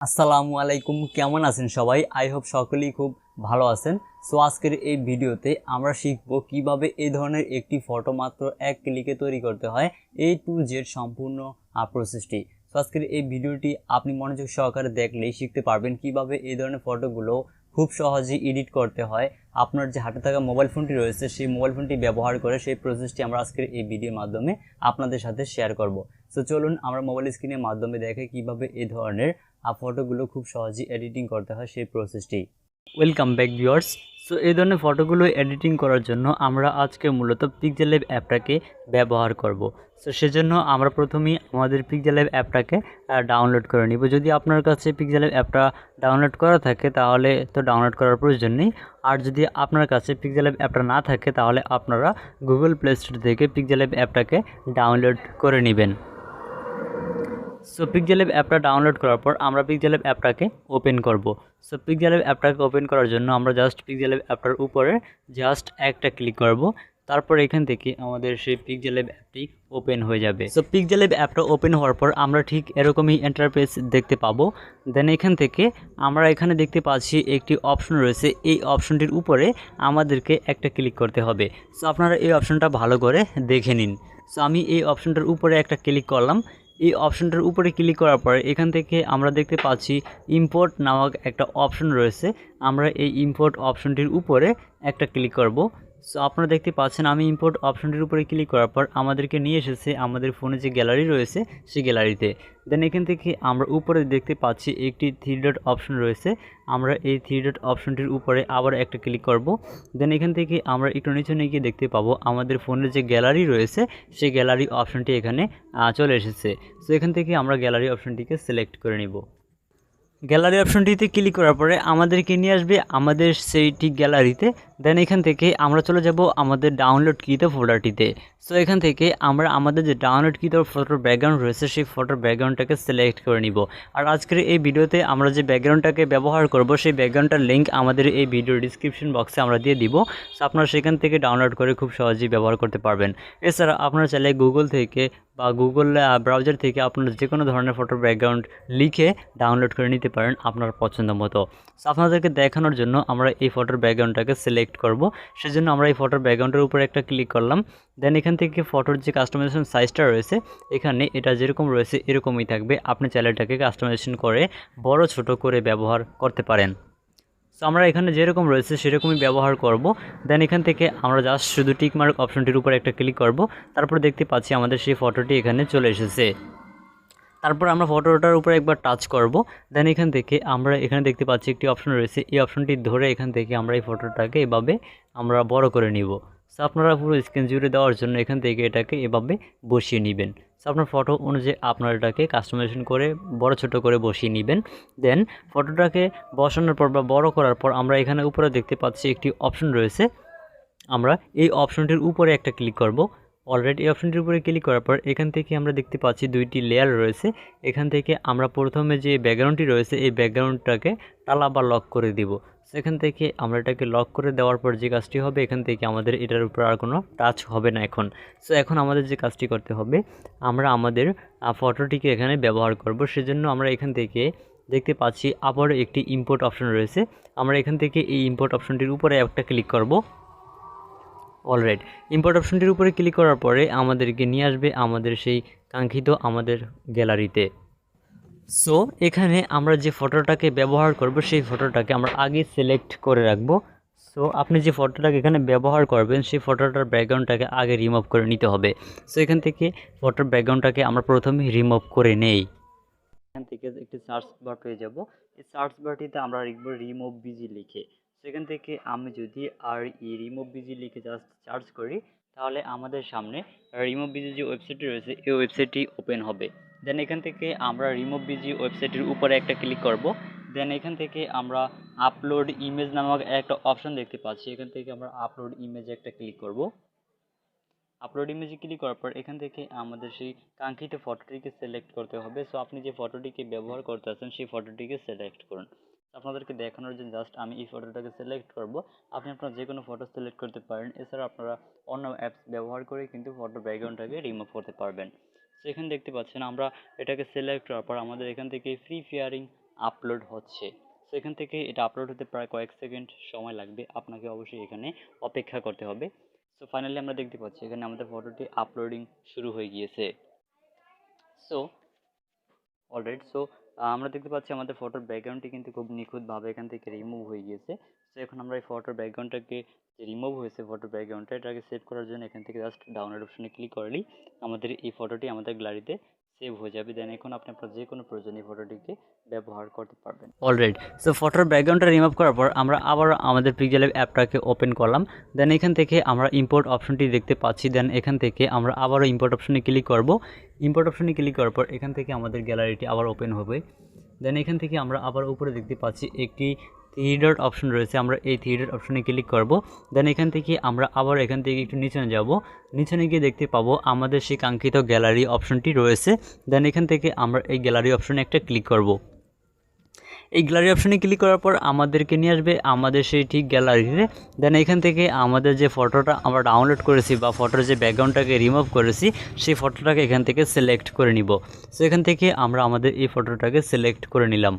আসসালামু আলাইকুম, কেমন আছেন সবাই? আই হোপ সকলেই খুব ভালো আছেন। সো আজকের এই ভিডিওতে আমরা শিখব কিভাবে এই ধরনের একটি ফটো মাত্র এক ক্লিকে তৈরি করতে হয়, A to Z সম্পূর্ণ প্রসেসটি। সো আজকের এই ভিডিওটি আপনি মনোযোগ সহকারে দেখলেই শিখতে পারবেন কিভাবে এই ধরনের ফটোগুলো খুব সহজেই এডিট করতে হয়। আপনার যে হাতে থাকা মোবাইল ফোনটি রয়েছে সেই মোবাইল ফোনটি ব্যবহার করে সেই প্রসেসটি আমরা আজকের এই ভিডিওর মাধ্যমে আপনাদের সাথে শেয়ার করব। সো চলুন আমরা মোবাইল স্ক্রিনের মাধ্যমে দেখে কিভাবে এই ধরনের ফটোগুলো খুব সহজেই এডিটিং করতে হয় সেই প্রসেসটি। Welcome back viewers. সো এই ধরনের ফটোগুলো এডিটিং করার জন্য আমরা আজকে মূলত pixellab অ্যাপটাকে ব্যবহার করব। সো সেজন্য আমরা প্রথমেই আমাদের pixellab অ্যাপটাকে ডাউনলোড করে নিব। যদি আপনার কাছে pixellab অ্যাপটা ডাউনলোড করা থাকে তাহলে তো ডাউনলোড করার প্রয়োজন নেই। আর যদি আপনার কাছে pixellab অ্যাপটা না থাকে তাহলে আপনারা গুগল প্লে স্টোর থেকে pixellab অ্যাপটাকে ডাউনলোড করে নেবেন। সো pixellab অ্যাপটা ডাউনলোড করার পর আমরা pixellab অ্যাপটাকে ওপেন করব। সো pixellab অ্যাপটাকে ওপেন করার জন্য আমরা জাস্ট pixellab অ্যাপটার উপরে জাস্ট একটা ক্লিক করব। তারপর এখান থেকে আমাদের সেই pixellab অ্যাপটি ওপেন হয়ে যাবে। সো pixellab অ্যাপটা ওপেন হওয়ার পর আমরা ঠিক এরকমই ইন্টারফেস দেখতে পাবো। দেন এখান থেকে আমরা এখানে দেখতে পাচ্ছি একটি অপশন রয়েছে, এই অপশনটির উপরে আমাদেরকে একটা ক্লিক করতে হবে। সো আপনারা এই অপশনটা ভালো করে দেখে নিন। সো আমি এই অপশনটার উপরে একটা ক্লিক করলাম। এই অপশনটার উপরে ক্লিক করার পরে এখান থেকে আমরা দেখতে পাচ্ছি ইম্পোর্ট নামক একটা অপশন রয়েছে। আমরা এই ইম্পোর্ট অপশনটির উপরে একটা ক্লিক করব। সো আপনারা দেখতে পাচ্ছেন আমি ইম্পোর্ট অপশনটির উপরে ক্লিক করার পর আমাদেরকে নিয়ে এসেছে আমাদের ফোনে যে গ্যালারি রয়েছে সেই গ্যালারিতে। দেন এখান থেকে আমরা উপরে দেখতে পাচ্ছি একটি 3 ডট অপশন রয়েছে। আমরা এই 3 ডট অপশনটির উপরে আবার একটা ক্লিক করব। দেন এখান থেকে আমরা একটু নিচে নিয়ে গিয়ে দেখতে পাবো আমাদের ফোনের যে গ্যালারি রয়েছে সেই গ্যালারি অপশনটি এখানে চলে এসেছে। সো এখান থেকে আমরা গ্যালারি অপশনটিকে সিলেক্ট করে নিব। গ্যালারি অপশনটিতে ক্লিক করার পরে আমাদেরকে নিয়ে আসবে আমাদের সেইটি গ্যালারিতে। দেন এখান থেকে আমরা চলে যাব আমাদের ডাউনলোডকৃত ফোল্ডারটিতে। সো এখান থেকে আমরা আমাদের যে ডাউনলোডকৃত ফটোর ব্যাকগ্রাউন্ড রয়েছে সেই ফটোর ব্যাকগ্রাউন্ডটাকে সিলেক্ট করে নিব। আর আজকের এই ভিডিওতে আমরা যে ব্যাকগ্রাউন্ডটাকে ব্যবহার করব সেই ব্যাকগ্রাউন্ডটার লিঙ্ক আমাদের এই ভিডিওর ডিসক্রিপশন বক্সে আমরা দিয়ে দিব। সো আপনারা সেখান থেকে ডাউনলোড করে খুব সহজেই ব্যবহার করতে পারবেন। এছাড়া আপনারা চাইলে গুগল থেকে বা গুগল ব্রাউজার থেকে আপনারা যে কোনো ধরনের ফটোর ব্যাকগ্রাউন্ড লিখে ডাউনলোড করে নিতে পারেন আপনার পছন্দ মতো। সো আপনাদেরকে দেখানোর জন্য আমরা এই ফটোর ব্যাকগ্রাউন্ডটাকে সিলেক্ট করব। সেজন্য আমরা এই ফটোর ব্যাকগ্রাউন্ডের উপরে একটা ক্লিক করলাম। দেন এখান থেকে ফটোর যে কাস্টমাইজেশন সাইজটা রয়েছে এখানে এটা যেরকম রয়েছে এরকমই থাকবে। আপনি চাইলে এটাকে কাস্টমাইজেশন করে বড় ছোট করে ব্যবহার করতে পারেন। সো আমরা এখানে যেরকম রয়েছে সেরকমই ব্যবহার করব। দেন এখান থেকে আমরা জাস্ট শুধু টিকমার্ক অপশনটির উপর একটা ক্লিক করব। তারপর দেখতে পাচ্ছি আমাদের সেই ফটোটি এখানে চলে এসেছে। তারপর আমরা ফটোটার উপরে একবার টাচ করব। দেন এখান থেকে আমরা এখানে দেখতে পাচ্ছি একটি অপশন রয়েছে, এই অপশনটি ধরে এখান থেকে আমরা এই ফটোটাকে এভাবে আমরা বড় করে নিব। সো আপনারা পুরো স্ক্রিন জুড়ে দেওয়ার জন্য এখান থেকে এটাকে এভাবে বসিয়ে নেবেন। সো আপনার ফটো অনুযায়ী আপনারা এটাকে কাস্টমাইজেশন করে বড় ছোট করে বসিয়ে নেবেন। দেন ফটোটাকে বসানোর পর বা বড় করার পর আমরা এখানে উপরে দেখতে পাচ্ছি একটি অপশন রয়েছে, আমরা এই অপশনটির উপরে একটা ক্লিক করব। অলরেডি এই অপশনটির উপরে ক্লিক করার পর এখান থেকে আমরা দেখতে পাচ্ছি দুইটি লেয়ার রয়েছে। এখান থেকে আমরা প্রথমে যে ব্যাকগ্রাউন্ডটি রয়েছে এই ব্যাকগ্রাউন্ডটাকে টালা বা লক করে দিব। সেখান থেকে আমরা এটাকে লক করে দেওয়ার পর যে কাজটি হবে এখান থেকে আমাদের এটার উপর আর কোনো টাচ হবে না এখন। সো এখন আমাদের যে কাজটি করতে হবে আমরা আমাদের ফটোটিকে এখানে ব্যবহার করব। সেজন্য আমরা এখান থেকে দেখতে পাচ্ছি আবার একটি ইম্পোর্ট অপশন রয়েছে। আমরা এখান থেকে এই ইম্পোর্ট অপশনটির উপরে একটা ক্লিক করব। অলরাইট, ইম্পোর্ট অপশনটির উপরে ক্লিক করার পরে আমাদেরকে নিয়ে আসবে আমাদের সেই কাঙ্ক্ষিত আমাদের গ্যালারিতে। সো এখানে আমরা যে ফটোটাকে ব্যবহার করব সেই ফটোটাকে আমরা আগে সিলেক্ট করে রাখব। সো আপনি যে ফটোটাকে এখানে ব্যবহার করবেন সেই ফটোটার ব্যাকগ্রাউন্ডটাকে আগে রিমুভ করে নিতে হবে। সো এখান থেকে ফটোর ব্যাকগ্রাউন্ডটাকে আমরা প্রথমে রিমুভ করে নেই। এখান থেকে একটি সার্চ বার পেয়ে যাব। এই সার্চ বারটিতে আমরা লিখব রিমুভ বিজি লিখে। সেখান থেকে আমি যদি রিমুভ বিজি লিখে জাস্ট সার্চ করি তাহলে আমাদের সামনে রিমুভ বিজি যে ওয়েবসাইটটি রয়েছে এই ওয়েবসাইটটি ওপেন হবে। দেন এখান থেকে আমরা রিমুভ বিজি ওয়েবসাইটের উপরে একটা ক্লিক করব। দেন এখান থেকে আমরা আপলোড ইমেজ নামক একটা অপশন দেখতে পাচ্ছি, এখান থেকে আমরা আপলোড ইমেজে একটা ক্লিক করব। আপলোড ইমেজে ক্লিক করার পর এখান থেকে আমাদের সেই কাঙ্ক্ষিত ফটোটিকে সিলেক্ট করতে হবে। সো আপনি যে ফটোটিকে ব্যবহার করতে আছেন সেই ফটোটিকে সিলেক্ট করুন। আপনাদেরকে দেখানোর জন্য জাস্ট আমি এই ফটোটাকে সিলেক্ট করব। আপনি আপনার যে কোনো ফটো সিলেক্ট করতে পারেন। এছাড়া আপনারা অন্য অ্যাপস ব্যবহার করে কিন্তু ফটো ব্যাকগ্রাউন্ডটাকে রিমুভ করতে পারবেন। সো এখানে দেখতে পাচ্ছেন আমরা এটাকে সিলেক্ট করার পর আমাদের এখান থেকে ফ্রি ফেয়ারিং আপলোড হচ্ছে। সো এখান থেকে এটা আপলোড হতে প্রায় কয়েক সেকেন্ড সময় লাগবে, আপনাকে অবশ্যই এখানে অপেক্ষা করতে হবে। সো ফাইনালি আমরা দেখতে পাচ্ছি এখানে আমাদের ফটোটি আপলোডিং শুরু হয়ে গিয়েছে। সো অলরাইট, সো আমরা দেখতে পাচ্ছি আমাদের ফটোর ব্যাকগ্রাউন্ডটি কিন্তু খুব নিখুঁতভাবে এখান থেকে রিমুভ হয়ে গিয়েছে। সো এখন আমরা এই ফটোর ব্যাকগ্রাউন্ডটাকে, যে রিমুভ হয়েছে ফটোর ব্যাকগ্রাউন্ডটা, এটাকে সেভ করার জন্য এখান থেকে জাস্ট ডাউনলোড অপশনে ক্লিক করলেই আমাদের এই ফটোটি আমাদের গ্যালারিতে সেভ হয়ে যাবে। দেন এখন আপনি আপনার যে কোনো প্রয়োজনে এই ফটোটিকে ব্যবহার করতে পারবেন। অলরাইট, সো ফটোর ব্যাকগ্রাউন্ডটা রিমুভ করার পর আমরা আবার আমাদের পিক্সেল অ্যাপটাকে ওপেন করলাম। দেন এখান থেকে আমরা ইম্পোর্ট অপশনটি দেখতে পাচ্ছি। দেন এখান থেকে আমরা আবারও ইম্পোর্ট অপশনে ক্লিক করব। ইম্পোর্ট অপশনে ক্লিক করার পর এখান থেকে আমাদের গ্যালারিটি আবার ওপেন হবে। দেন এখান থেকে আমরা আবার উপরে দেখতে পাচ্ছি একটি থ্রি ডট অপশন রয়েছে, আমরা এই থ্রি ডট অপশনে ক্লিক করব। দেন এখান থেকে আমরা আবার এখান থেকে একটু নিচে যাব। নিচে গিয়ে দেখতে পাবো আমাদের সেই কাঙ্ক্ষিত গ্যালারি অপশনটি রয়েছে। দেন এখান থেকে আমরা এই গ্যালারি অপশনে একটা ক্লিক করব। এই গ্যালারি অপশনে ক্লিক করার পর আমাদেরকে নিয়ে আসবে আমাদের সেই ঠিক গ্যালারিতে। দেন এখান থেকে আমাদের যে ফটোটা আমরা ডাউনলোড করেছি বা ফটোর যে ব্যাকগ্রাউন্ডটাকে রিমুভ করেছি সেই ফটোটাকে এখান থেকে সিলেক্ট করে নিব। সো এখান থেকে আমরা আমাদের এই ফটোটাকে সিলেক্ট করে নিলাম।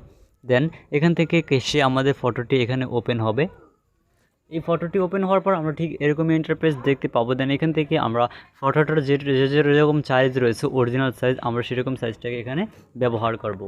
দেন এখান থেকে সে আমাদের ফটোটি এখানে ওপেন হবে। এই ফটোটি ওপেন হওয়ার পর আমরা ঠিক এরকমই ইন্টারফেস দেখতে পাবো। দেন এখান থেকে আমরা ফটোটার যে যেরকম সাইজ রয়েছে অরিজিনাল সাইজ, আমরা সেরকম সাইজটাকে এখানে ব্যবহার করব।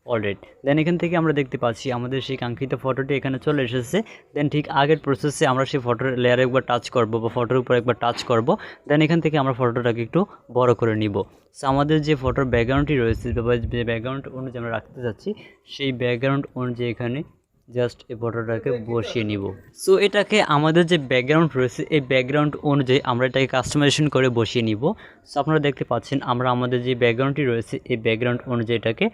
অলরাইট, দেন এখান থেকে আমরা দেখতে পাচ্ছি আমাদের সেই কাঙ্ক্ষিত ফটোটি এখানে চলে এসেছে। দেন ঠিক আগের প্রসেসে আমরা সেই ফটোর লেয়ারে একবার টাচ করব বা ফটোর উপর একবার টাচ করব। দেন এখান থেকে আমরা ফটোটাকে একটু বড় করে নিব। সো আমাদের যে ফটোর ব্যাকগ্রাউন্ডটি রয়েছে বা যে ব্যাকগ্রাউন্ড অনুযায়ী আমরা রাখতে যাচ্ছি সেই ব্যাকগ্রাউন্ড অনুযায়ী এখানে জাস্ট এই ফটোটাকে বসিয়ে নিব। সো এটাকে আমাদের যে ব্যাকগ্রাউন্ড রয়েছে এই ব্যাকগ্রাউন্ড অনুযায়ী আমরা এটাকে কাস্টমাইজেশন করে বসিয়ে নিব। সো আপনারা দেখতে পাচ্ছেন আমরা আমাদের যে ব্যাকগ্রাউন্ডটি রয়েছে এই ব্যাকগ্রাউন্ড অনুযায়ী এটাকে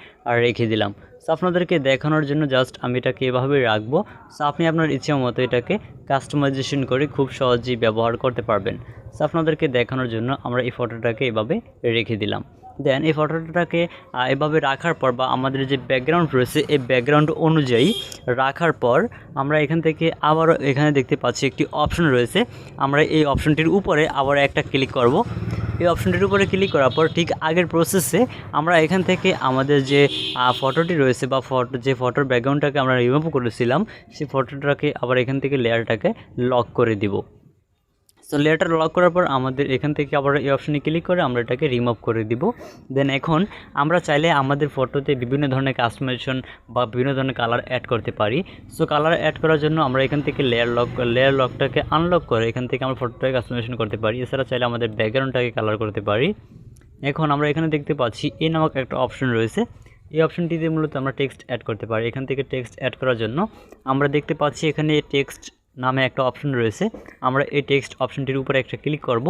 রেখে দিলাম। সো আপনাদেরকে দেখানোর জন্য জাস্ট আমি এটাকে এভাবেই রাখবো। সো আপনি আপনার ইচ্ছা মতো এটাকে কাস্টমাইজেশন করে খুব সহজেই ব্যবহার করতে পারবেন। সো আপনাদেরকে দেখানোর জন্য আমরা এই ফটোটাকে এভাবে রেখে দিলাম। দেন এই ফটোটাকে এভাবে রাখার পর বা আমাদের যে ব্যাকগ্রাউন্ড রয়েছে এই ব্যাকগ্রাউন্ড অনুযায়ী রাখার পর আমরা এখান থেকে আবারও এখানে দেখতে পাচ্ছি একটি অপশন রয়েছে, আমরা এই অপশনটির উপরে আবার একটা ক্লিক করব। এই অপশনটির উপরে ক্লিক করার পর ঠিক আগের প্রসেসে আমরা এখান থেকে আমাদের যে ফটোটি রয়েছে বা যে ফটোর ব্যাকগ্রাউন্ডটাকে আমরা রিমুভ করেছিলাম সেই ফটোটাকে আবার এখান থেকে লেয়ারটাকে লক করে দিব। সো লেয়ারটা লক করার পর আমাদের এখান থেকে আবার এই অপশনে ক্লিক করে আমরা এটাকে রিমুভ করে দিব। দেন এখন আমরা চাইলে আমাদের ফটোতে বিভিন্ন ধরনের কাস্টমাইজেশন বা বিভিন্ন ধরনের কালার অ্যাড করতে পারি। সো কালার অ্যাড করার জন্য আমরা এখান থেকে লেয়ার লকটাকে আনলক করে এখান থেকে আমরা ফটোটাকে কাস্টমাইজেশন করতে পারি। এছাড়া চাইলে আমাদের ব্যাকগ্রাউন্ডটাকে কালার করতে পারি। এখন আমরা এখানে দেখতে পাচ্ছি এই নামক একটা অপশন রয়েছে, এই অপশনটিতে মূলত আমরা টেক্সট অ্যাড করতে পারি। এখান থেকে টেক্সট অ্যাড করার জন্য আমরা দেখতে পাচ্ছি এখানে টেক্সট নামে একটা অপশন রয়েছে, আমরা এই টেক্সট অপশনটির উপরে একটা ক্লিক করব।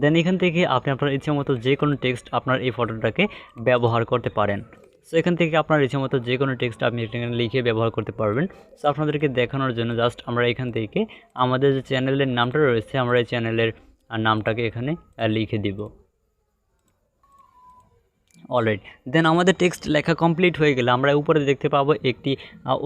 দেন এখান থেকে আপনি আপনার ইচ্ছা মতো যে কোনো টেক্সট আপনার এই ফটোটাকে ব্যবহার করতে পারেন। সো এখান থেকে আপনার ইচ্ছা মতো যে কোনো টেক্সট আপনি এখানে লিখে ব্যবহার করতে পারবেন। সো আপনাদেরকে দেখানোর জন্য জাস্ট আমরা এখান থেকে আমাদের যে চ্যানেলের নামটা রয়েছে আমরা এই চ্যানেলের নামটাকে এখানে লিখে দিব। অলরাইট, দেন আমাদের টেক্সট লেখা কমপ্লিট হয়ে গেলে আমরা উপরে দেখতে পাবো একটি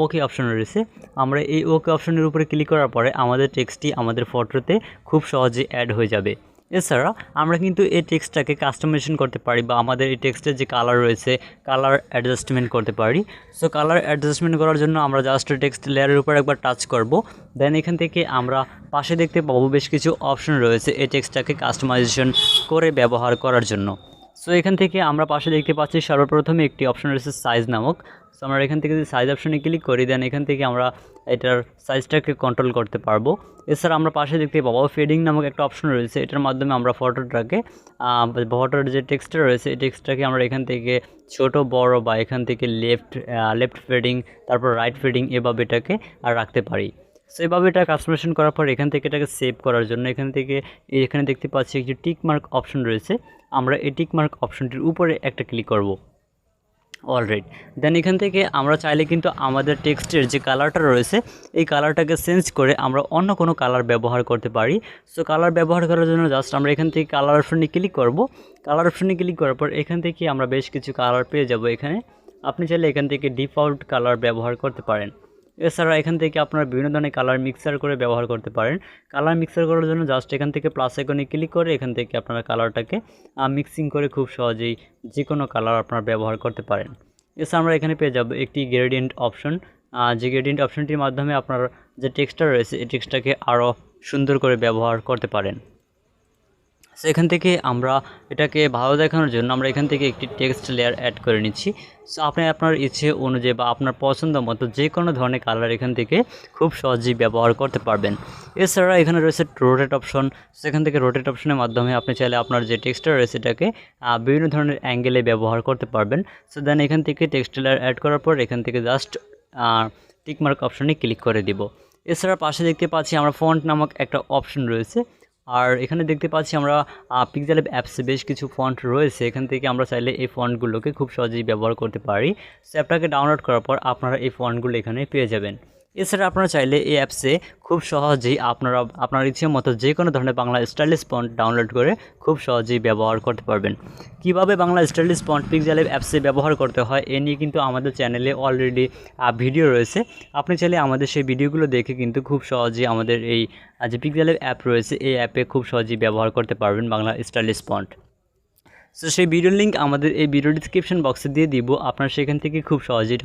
ওকে অপশন রয়েছে, আমরা এই ওকে অপশনের উপরে ক্লিক করার পরে আমাদের টেক্সটটি আমাদের ফটোতে খুব সহজে অ্যাড হয়ে যাবে। এছাড়া আমরা কিন্তু এই টেক্সটটাকে কাস্টমাইজেশন করতে পারি বা আমাদের এই টেক্সটের যে কালার রয়েছে কালার অ্যাডজাস্টমেন্ট করতে পারি। সো কালার অ্যাডজাস্টমেন্ট করার জন্য আমরা জাস্ট টেক্সট লেয়ারের উপর একবার টাচ করব। দেন এখান থেকে আমরা পাশে দেখতে পাবো বেশ কিছু অপশন রয়েছে এই টেক্সটটাকে কাস্টমাইজেশন করে ব্যবহার করার জন্য। সো এখান থেকে আমরা পাশে দেখতে পাচ্ছি সর্বপ্রথমে একটি অপশন রয়েছে সাইজ নামক। সো আমরা এখান থেকে যদি সাইজ অপশনে ক্লিক করি দেন এখান থেকে আমরা এটার সাইজটাকে কন্ট্রোল করতে পারবো। এছাড়া আমরা পাশে দেখতে পাবো ফেডিং নামক একটা অপশন রয়েছে, এটার মাধ্যমে আমরা ফটোটাকে ফটোর যে টেক্সটটা রয়েছে এই টেক্সটটাকে আমরা এখান থেকে ছোট বড় বা এখান থেকে লেফট ফেডিং তারপর রাইট ফেডিং এভাবে এটাকে রাখতে পারি। সো এভাবে এটা কাস্টমাইজেশন করার পর এখান থেকে এটাকে সেভ করার জন্য এখানে দেখতে পাচ্ছি একটি টিক মার্ক অপশন রয়েছে, আমরা এই টিক মার্ক অপশনটির উপরে একটা ক্লিক করব। অলরাইট, দেন এখান থেকে আমরা চাইলে কিন্তু আমাদের টেক্সটের যে কালারটা রয়েছে এই কালারটাকে চেঞ্জ করে আমরা অন্য কোনো কালার ব্যবহার করতে পারি। সো কালার ব্যবহার করার জন্য জাস্ট আমরা এখান থেকে কালার অপশনে ক্লিক করব। কালার অপশনে ক্লিক করার পর এখান থেকে আমরা বেশ কিছু কালার পেয়ে যাব। এখানে আপনি চাইলে এখান থেকে ডিফল্ট কালার ব্যবহার করতে পারেন। এছাড়া এখান থেকে আপনারা বিভিন্ন ধরনের কালার মিক্সার করে ব্যবহার করতে পারেন। কালার মিক্সার করার জন্য জাস্ট এখান থেকে প্লাস আইকনে ক্লিক করে এখান থেকে আপনারা কালারটাকে মিক্সিং করে খুব সহজেই যে কোনো কালার আপনারা ব্যবহার করতে পারেন। এছাড়া আমরা এখানে পেয়ে যাব একটি গ্রেডিয়েন্ট অপশন, যে গ্রেডিয়েন্ট অপশনটির মাধ্যমে আপনার যে টেক্সটটা রয়েছে এই টেক্সটটাকে আরও সুন্দর করে ব্যবহার করতে পারেন। সো এখান থেকে আমরা এটাকে ভালো দেখানোর জন্য আমরা এখান থেকে একটি টেক্সট লেয়ার অ্যাড করে নিচ্ছি। সো আপনি আপনার ইচ্ছে অনুযায়ী বা আপনার পছন্দ মতো যে কোনো ধরনের কালার এখান থেকে খুব সহজেই ব্যবহার করতে পারবেন। এছাড়া এখানে রয়েছে রোটেট অপশন। সেখান থেকে রোটেট অপশনের মাধ্যমে আপনি চাইলে আপনার যে টেক্সটটা রয়েছে এটাকে বিভিন্ন ধরনের অ্যাঙ্গেলে ব্যবহার করতে পারবেন। সো দেন এখান থেকে টেক্সট লেয়ার অ্যাড করার পর এখান থেকে জাস্ট টিকমার্ক অপশনে ক্লিক করে দিব। এছাড়া পাশে দেখতে পাচ্ছি আমরা ফন্ট নামক একটা অপশন রয়েছে, আর এখানে দেখতে পাচ্ছি আমরা পিক্সেলab অ্যাপসে বেশ কিছু ফন্ট রয়েছে। এখান থেকে আমরা চাইলে এই ফন্টগুলোকে খুব সহজেই ব্যবহার করতে পারি। সো অ্যাপটাকে ডাউনলোড করার পর আপনারা এই ফন্টগুলো এখানে পেয়ে যাবেন। এছাড়া আপনারা চাইলে এই অ্যাপসে খুব সহজেই আপনার ইচ্ছে মতো যে কোনো ধরনের বাংলা স্টাইলিশ ফন্ট ডাউনলোড করে খুব সহজেই ব্যবহার করতে পারবেন। কিভাবে বাংলা স্টাইলিশ ফন্ট পিক্সেলab অ্যাপসে ব্যবহার করতে হয় এ নিয়ে কিন্তু আমাদের চ্যানেলে অলরেডি ভিডিও রয়েছে। আপনি চাইলে আমাদের সেই ভিডিওগুলো দেখে কিন্তু খুব সহজেই আমাদের এই যে পিক্সেলab অ্যাপ রয়েছে এই অ্যাপে খুব সহজেই ব্যবহার করতে পারবেন বাংলা স্টাইলিশ ফন্ট। সো সেই ভিডিওর লিঙ্ক আমাদের এই ভিডিও ডিসক্রিপশন বক্সে দিয়ে দিব, আপনারা সেখান থেকে খুব সহজেই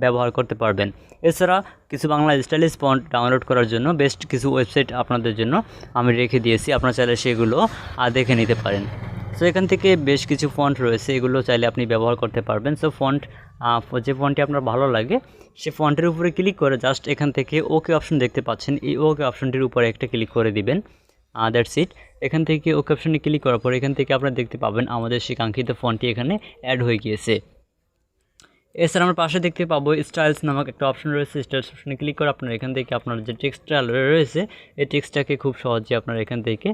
ব্যবহার করতে পারবেন। এছাড়া কিছু বাংলা স্টাইলিশ ফন্ট ডাউনলোড করার জন্য বেস্ট কিছু ওয়েবসাইট আপনাদের জন্য আমি রেখে দিয়েছি, আপনারা চাইলে সেগুলো দেখে নিতে পারেন। সো এখান থেকে বেশ কিছু ফন্ট রয়েছে, এগুলো চাইলে আপনি ব্যবহার করতে পারবেন। সো ফন্ট যে ফন্টটি আপনার ভালো লাগে সে ফন্টের উপরে ক্লিক করে জাস্ট এখান থেকে ওকে অপশন দেখতে পাচ্ছেন, এই ওকে অপশনটির উপরে একটা ক্লিক করে দিবেন। That's it. এখান থেকে ওকে অপশনে ক্লিক করার পর এখান থেকে আপনারা দেখতে পাবেন আমাদের সেই কাঙ্ক্ষিত ফন্টটি এখানে অ্যাড হয়ে গিয়েছে। এছাড়া আমরা পাশে দেখতে পাবো স্টাইলস নামক একটা অপশন রয়েছে। স্টাইলস অপশনে ক্লিক করে আপনারা এখান থেকে আপনার যে টেক্সটটা রয়েছে এই টেক্সটটাকে খুব সহজে আপনারা এখান থেকে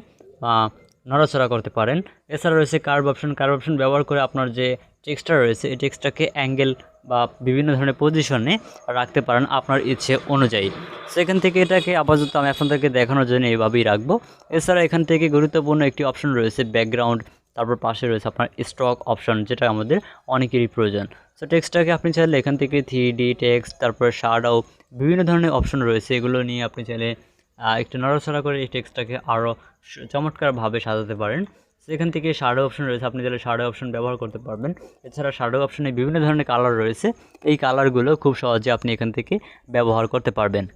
নড়াচড়া করতে পারেন। এছাড়া রয়েছে কার্ভ অপশন। কার্ভ অপশন ব্যবহার করে আপনার যে টেক্সটটা রয়েছে এই টেক্সটটাকে অ্যাঙ্গেল বা বিভিন্ন ধরনের পজিশনে রাখতে পারেন আপনার ইচ্ছে অনুযায়ী। সেখান থেকে এটাকে আপাতত আমি আপনাদেরকে দেখানোর জন্য এইভাবেই রাখবো। এছাড়া এখান থেকে গুরুত্বপূর্ণ একটি অপশন রয়েছে ব্যাকগ্রাউন্ড, তারপর পাশে রয়েছে আপনার স্টক অপশন, যেটা আমাদের অনেকেরই প্রয়োজন। সো টেক্সটটাকে আপনি চাইলে এখান থেকে 3D টেক্সট, তারপর শ্যাডো, বিভিন্ন ধরনের অপশন রয়েছে, এগুলো নিয়ে আপনি চাইলে একটু নড়াচড়া করে এই টেক্সটটাকে আরও চমৎকারভাবে সাজাতে পারেন। সেখান থেকে শ্যাডো অপশন রয়েছে, আপনি চাইলে শ্যাডো অপশন ব্যবহার করতে পারবেন। এছাড়া শ্যাডো অপশনে বিভিন্ন ধরনের কালার রয়েছে, এই কালারগুলো খুব সহজে আপনি এখান থেকে ব্যবহার করতে পারবেন।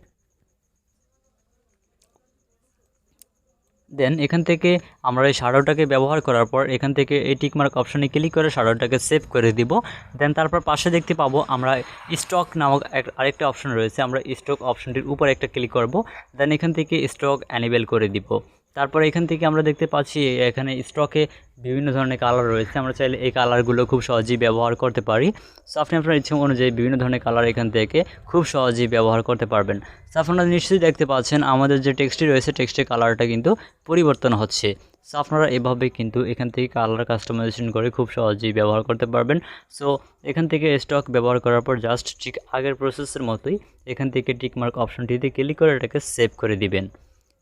দেন এখান থেকে আমরা এই শ্যাডোটাকে ব্যবহার করার পর এখান থেকে এই টিকমার্ক অপশনে ক্লিক করে শ্যাডোটাকে সেভ করে দিব। দেন তারপর পাশে দেখতে পাবো আমরা স্টক নামক আরেকটা অপশন রয়েছে, আমরা স্টক অপশনটির উপর একটা ক্লিক করব। দেন এখান থেকে স্টক অ্যানিবেল করে দিব। তারপর এখান থেকে আমরা দেখতে পাচ্ছি এখানে স্টকে বিভিন্ন ধরনের কালার রয়েছে, আমরা চাইলে এই কালারগুলো খুব সহজেই ব্যবহার করতে পারি। সো আপনি আপনার ইচ্ছে অনুযায়ী বিভিন্ন ধরনের কালার এখান থেকে খুব সহজেই ব্যবহার করতে পারবেন। সো আপনারা নিশ্চয়ই দেখতে পাচ্ছেন আমাদের যে টেক্সটটি রয়েছে টেক্সটের কালারটা কিন্তু পরিবর্তন হচ্ছে। সো আপনারা এভাবে কিন্তু এখান থেকে কালার কাস্টমাইজেশন করে খুব সহজেই ব্যবহার করতে পারবেন। সো এখান থেকে স্টক ব্যবহার করার পর জাস্ট ঠিক আগের প্রসেসের মতোই এখান থেকে টিকমার্ক অপশনটিতে ক্লিক করে এটাকে সেভ করে দিবেন।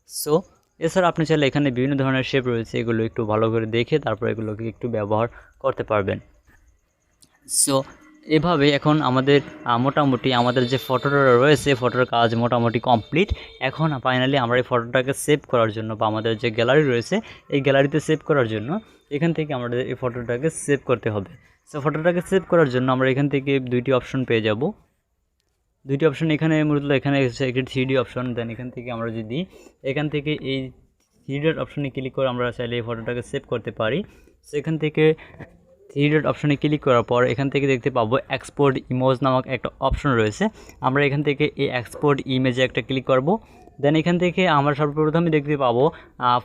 সো এছাড়া আপনি চাইলে এখানে বিভিন্ন ধরনের শেপ রয়েছে, এগুলো একটু ভালো করে দেখে তারপর এগুলোকে একটু ব্যবহার করতে পারবেন। সো এভাবে এখন আমাদের মোটামুটি আমাদের যে ফটোটা রয়েছে ফটোর কাজ মোটামুটি কমপ্লিট। এখন ফাইনালি আমরা এই ফটোটাকে সেভ করার জন্য বা আমাদের যে গ্যালারি রয়েছে এই গ্যালারিতে সেভ করার জন্য এখান থেকে আমাদের এই ফটোটাকে সেভ করতে হবে। সো ফটোটাকে সেভ করার জন্য আমরা এখান থেকে দুইটি অপশন পেয়ে যাব। দুইটি অপশন এখানে মূলত এখানে একটি 3D অপশন। দেন এখান থেকে আমরা যদি এখান থেকে এই 3D অপশনে ক্লিক করে আমরা চাইলে এই ফটোটাকে সেভ করতে পারি। সো এখান থেকে 3D অপশনে ক্লিক করার পর এখান থেকে দেখতে পাবো এক্সপোর্ট ইমেজ নামক একটা অপশন রয়েছে, আমরা এখান থেকে এই এক্সপোর্ট ইমেজে একটা ক্লিক করব। দেন এখান থেকে আমরা সর্বপ্রথমে দেখতে পাবো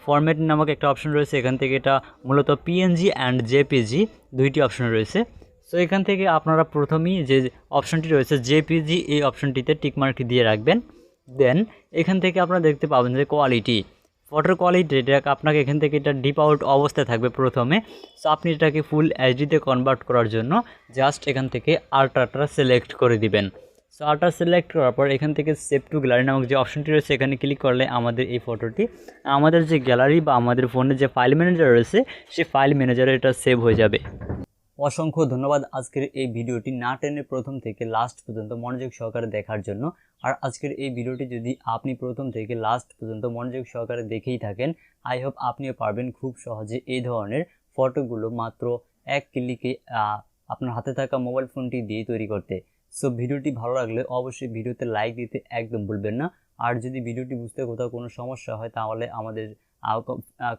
ফরম্যাট নামক একটা অপশন রয়েছে, এখান থেকে এটা মূলত PNG অ্যান্ড JPG দুইটি অপশন রয়েছে। সো এখান থেকে আপনারা প্রথমেই যে অপশনটি রয়েছে JPG এই অপশনটিতে টিকমার্ক দিয়ে রাখবেন। দেন এখান থেকে আপনারা দেখতে পাবেন যে কোয়ালিটি, ফটোর কোয়ালিটি এটা আপনাকে এখান থেকে এটা ডিপ আউট অবস্থায় থাকবে প্রথমে। সো আপনি এটাকে ফুল এইচডিতে কনভার্ট করার জন্য জাস্ট এখান থেকে আল্ট্রাটা সিলেক্ট করে দিবেন। সো আল্ট্রা সিলেক্ট করার পর এখান থেকে সেভ টু গ্যালারি নামক যে অপশনটি রয়েছে এখানে ক্লিক করলে আমাদের এই ফটোটি আমাদের যে গ্যালারি বা আমাদের ফোনের যে ফাইল ম্যানেজার রয়েছে সেই ফাইল ম্যানেজারে এটা সেভ হয়ে যাবে। অসংখ্য ধন্যবাদ আজকের এই ভিডিওটি না টেনে প্রথম থেকে লাস্ট পর্যন্ত মনোযোগ সহকারে দেখার জন্য। আর আজকের এই ভিডিওটি যদি আপনি প্রথম থেকে লাস্ট পর্যন্ত মনোযোগ সহকারে দেখেই থাকেন, আই হোপ আপনিও পারবেন খুব সহজে এই ধরনের ফটোগুলো মাত্র এক ক্লিকে আপনার হাতে থাকা মোবাইল ফোনটি দিয়ে তৈরি করতে। সো ভিডিওটি ভালো লাগলে অবশ্যই ভিডিওতে লাইক দিতে একদম ভুলবেন না। আর যদি ভিডিওটি বুঝতে কোথাও কোনো সমস্যা হয় তাহলে আমাদের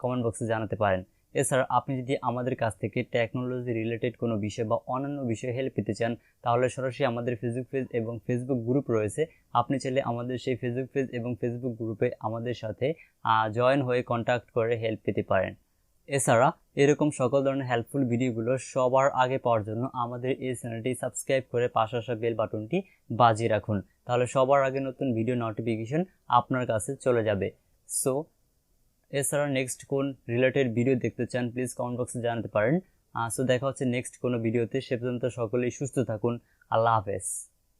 কমেন্ট বক্সে জানাতে পারেন। এছাড়া আপনি যদি আমাদের কাছ থেকে টেকনোলজি রিলেটেড কোনো বিষয় বা অন্যান্য বিষয়ে হেল্প পেতে চান তাহলে সরাসরি আমাদের ফেসবুক পেজ এবং ফেসবুক গ্রুপ রয়েছে। আপনি চাইলে আমাদের সেই ফেসবুক পেজ এবং ফেসবুক গ্রুপে আমাদের সাথে জয়েন হয়ে কন্ট্যাক্ট করে হেল্প পেতে পারেন। এছাড়া এরকম সকল ধরনের হেল্পফুল ভিডিওগুলো সবার আগে পাওয়ার জন্য আমাদের এই চ্যানেলটি সাবস্ক্রাইব করে পাশে আসা বেল বাটনটি বাজিয়ে রাখুন, তাহলে সবার আগে নতুন ভিডিও নোটিফিকেশন আপনার কাছে চলে যাবে। সো এছাড়া নেক্সট কোন রিলেটেড ভিডিও দেখতে চান প্লিজ কমেন্ট বক্সে জানাতে পারেন। সো দেখা হচ্ছে নেক্সট কোনো ভিডিওতে। সে পর্যন্ত সকলেই সুস্থ থাকুন। আল্লাহ হাফেজ।